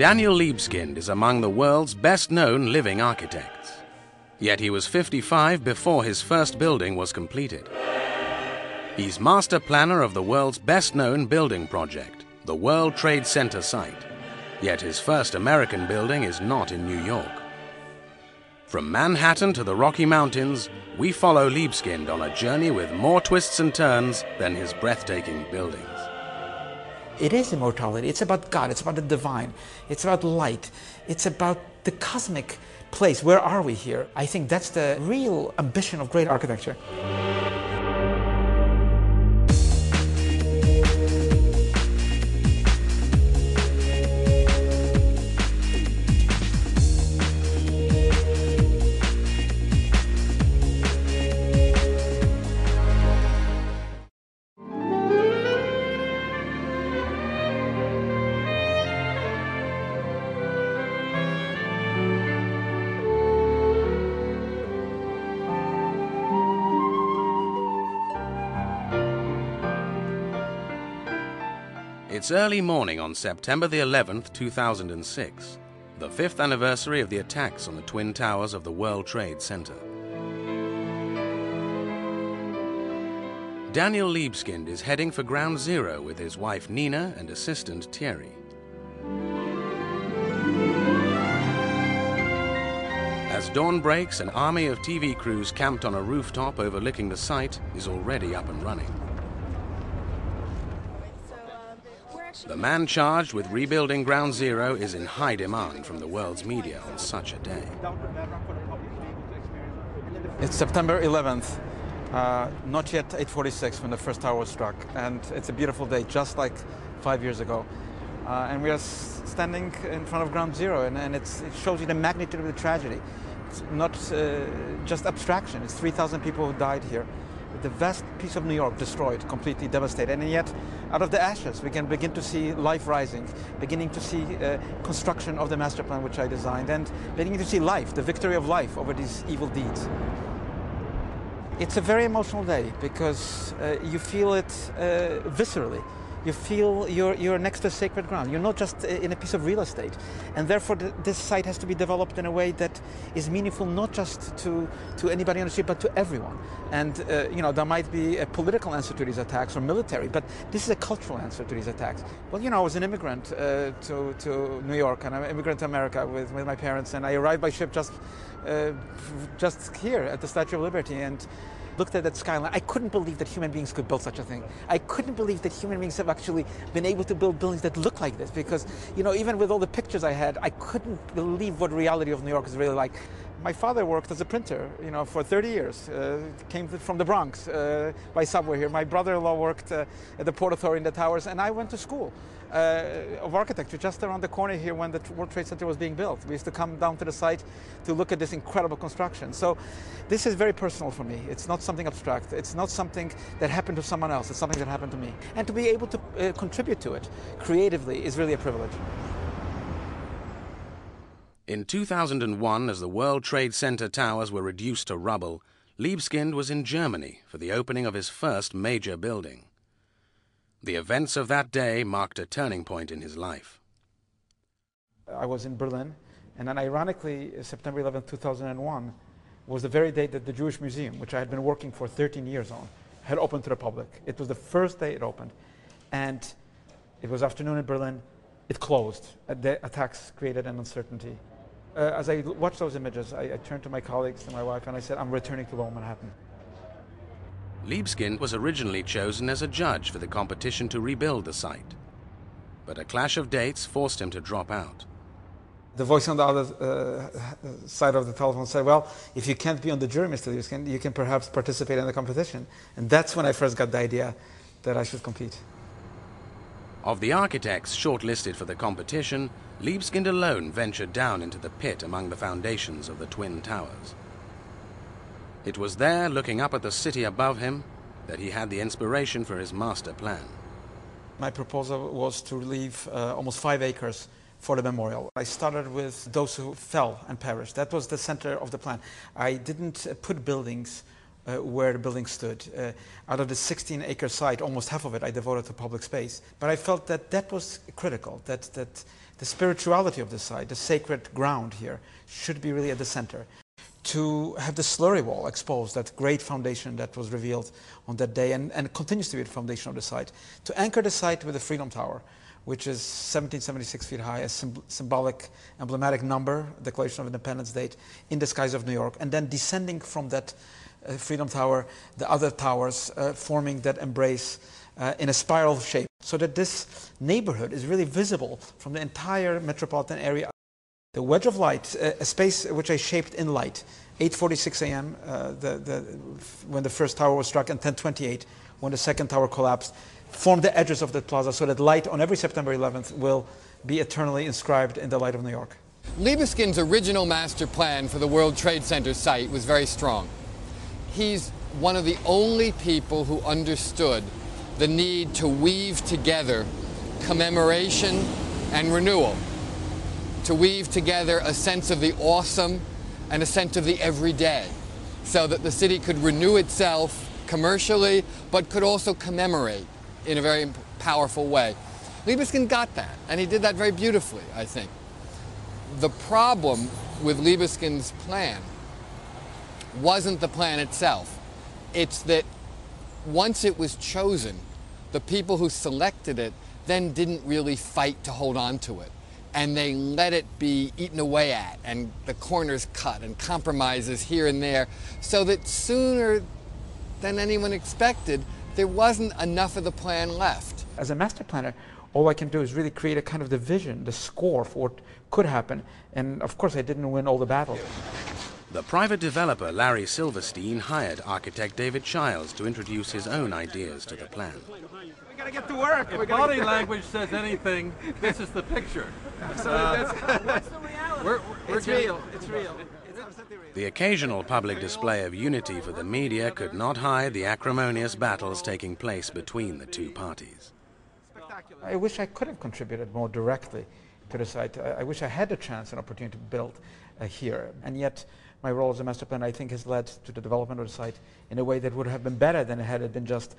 Daniel Libeskind is among the world's best-known living architects. Yet he was 55 before his first building was completed. He's master planner of the world's best-known building project, the World Trade Center site. Yet his first American building is not in New York. From Manhattan to the Rocky Mountains, we follow Libeskind on a journey with more twists and turns than his breathtaking buildings. It is immortality. It's about God. It's about the divine. It's about light. It's about the cosmic place. Where are we here? I think that's the real ambition of great architecture. It's early morning on September the 11th, 2006, the 5th anniversary of the attacks on the Twin Towers of the World Trade Center. Daniel Libeskind is heading for Ground Zero with his wife Nina and assistant Thierry. As dawn breaks, an army of TV crews camped on a rooftop overlooking the site is already up and running. The man charged with rebuilding Ground Zero is in high demand from the world's media on such a day. It's September 11th, not yet 8:46 when the first tower was struck, and it's a beautiful day, just like 5 years ago. And we are standing in front of Ground Zero, and it shows you the magnitude of the tragedy. It's not just abstraction. It's 3,000 people who died here. The vast piece of New York destroyed, completely devastated, and yet out of the ashes we can begin to see life rising, beginning to see construction of the master plan which I designed, and beginning to see life, the victory of life over these evil deeds. It's a very emotional day because you feel it viscerally. You feel you're next to sacred ground. You're not just in a piece of real estate. And therefore this site has to be developed in a way that is meaningful not just to anybody on the street, but to everyone. And there might be a political answer to these attacks or military, but this is a cultural answer to these attacks. Well, I was an immigrant to New York, and I'm an immigrant to America with my parents, and I arrived by ship just here at the Statue of Liberty, and looked at that skyline. I couldn't believe that human beings could build such a thing. I couldn't believe that human beings have actually been able to build buildings that look like this, because, even with all the pictures I had, I couldn't believe what reality of New York is really like. My father worked as a printer, for 30 years. Came from the Bronx by subway here. My brother-in-law worked at the Port Authority in the towers, and I went to school of architecture just around the corner here when the World Trade Center was being built. We used to come down to the site to look at this incredible construction. So this is very personal for me. It's not something abstract. It's not something that happened to someone else. It's something that happened to me. And to be able to contribute to it creatively is really a privilege. In 2001, as the World Trade Center towers were reduced to rubble, Libeskind was in Germany for the opening of his first major building. The events of that day marked a turning point in his life. I was in Berlin, and then ironically, September 11, 2001, was the very day that the Jewish Museum, which I had been working for 13 years on, had opened to the public. It was the first day it opened, and it was afternoon in Berlin. It closed. The attacks created an uncertainty. As I watched those images, I turned to my colleagues, to my wife, and I said, I'm returning to Lower Manhattan. Libeskind was originally chosen as a judge for the competition to rebuild the site, but a clash of dates forced him to drop out. The voice on the other side of the telephone said, well, if you can't be on the jury, Mr. Libeskind, you can perhaps participate in the competition. And that's when I first got the idea that I should compete. Of the architects shortlisted for the competition, Libeskind alone ventured down into the pit among the foundations of the Twin Towers. It was there, looking up at the city above him, that he had the inspiration for his master plan. My proposal was to leave almost 5 acres for the memorial. I started with those who fell and perished. That was the center of the plan. I didn't put buildings where the building stood. Out of the 16-acre site, almost half of it I devoted to public space. But I felt that that was critical, that the spirituality of the site, the sacred ground here, should be really at the center. To have the slurry wall exposed, that great foundation that was revealed on that day and continues to be the foundation of the site. To anchor the site with the Freedom Tower, which is 1776 feet high, a symbolic, emblematic number, Declaration of Independence date, in the skies of New York, and then descending from that Freedom Tower, the other towers forming that embrace in a spiral shape, so that this neighborhood is really visible from the entire metropolitan area. The wedge of light, a space which I shaped in light, 8:46 a.m. When the first tower was struck, and 10:28 when the second tower collapsed, formed the edges of the plaza so that light on every September 11th will be eternally inscribed in the light of New York. Libeskind's original master plan for the World Trade Center site was very strong. He's one of the only people who understood the need to weave together commemoration and renewal, to weave together a sense of the awesome and a sense of the everyday, so that the city could renew itself commercially, but could also commemorate in a very powerful way. Libeskind got that, and he did that very beautifully, I think. The problem with Libeskind's plan wasn't the plan itself. It's that once it was chosen, the people who selected it then didn't really fight to hold on to it. And they let it be eaten away at, and the corners cut, and compromises here and there, so that sooner than anyone expected, there wasn't enough of the plan left. As a master planner, all I can do is really create a kind of the vision, the score for what could happen. And of course, I didn't win all the battles. The private developer Larry Silverstein hired architect David Childs to introduce his own ideas to the plan. We gotta get to work. If body language says anything, this is the picture. What's the reality? It's real. It's real. The occasional public display of unity for the media could not hide the acrimonious battles taking place between the two parties. I wish I could have contributed more directly to the site. I wish I had a chance and opportunity to build here. And yet, my role as a master planner, I think, has led to the development of the site in a way that would have been better than had it been just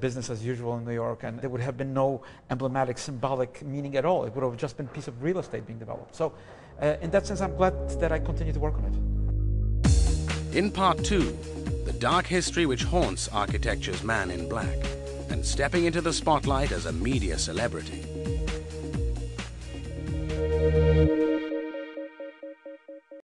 business as usual in New York, and there would have been no emblematic, symbolic meaning at all. It would have just been a piece of real estate being developed. So, in that sense, I'm glad that I continue to work on it. In part 2, the dark history which haunts architecture's man in black, and stepping into the spotlight as a media celebrity.